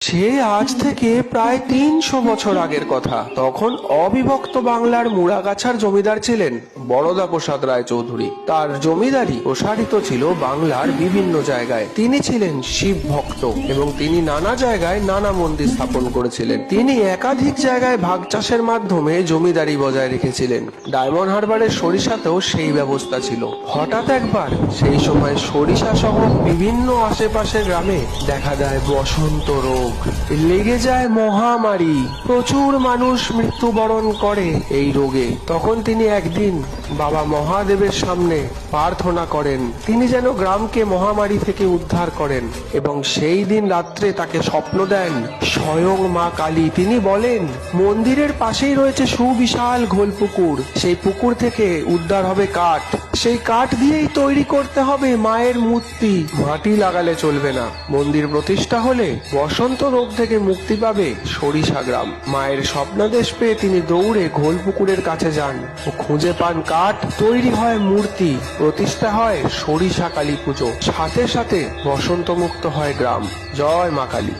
সে আজ থেকে প্রায় ৩০০ বছর আগের কথা। তখন অবিভক্ত বাংলার মুড়াগাছার জমিদার ছিলেন বরদা প্রসাদ রায় চৌধুরী। তার জমিদারি প্রসারিত ছিল বাংলার বিভিন্ন জায়গায়। তিনি ছিলেন শিব ভক্ত এবং তিনি নানা জায়গায় নানা মন্দির স্থাপন করেছিলেন। তিনি একাধিক জায়গায় ভাগ চাষের মাধ্যমে জমিদারি বজায় রেখেছিলেন। ডায়মন্ড হারবারের সরিষাতেও সেই ব্যবস্থা ছিল। হঠাৎ একবার সেই সময় সরিষা সহ বিভিন্ন আশেপাশের গ্রামে দেখা দেয় বসন্ত রোগ। লেগে যায় মহামারী, প্রচুর মানুষ মৃত্যুবরণ করে এই রোগে। তখন তিনি একদিন বাবা মহাদেবের সামনে প্রার্থনা করেন তিনি যেন গ্রামকে মহামারী থেকে উদ্ধার করেন, এবং সেই দিন রাত্রে তাকে স্বপ্ন দেন স্বয়ং মা কালী। তিনি বলেন মন্দিরের পাশেই রয়েছে সুবিশাল ঘোল পুকুর, সেই পুকুর থেকে উদ্ধার হবে কাঠ, সেই কাঠ দিয়েই তৈরি করতে হবে মায়ের মূর্তি, মাটি লাগালে চলবে না। মন্দির প্রতিষ্ঠা হলে বসন্ত রোগ থেকে মুক্তি পাবে সরিষা গ্রাম। মায়ের স্বপ্নাদেশ পেয়ে তিনি দৌড়ে ঘোল পুকুরের কাছে যান ও খুঁজে পান কাঠ, তৈরি হয় মূর্তি, প্রতিষ্ঠা হয় সরিষা কালী পুজো। সাথে সাথে বসন্ত মুক্ত হয় গ্রাম। জয় মা কালী।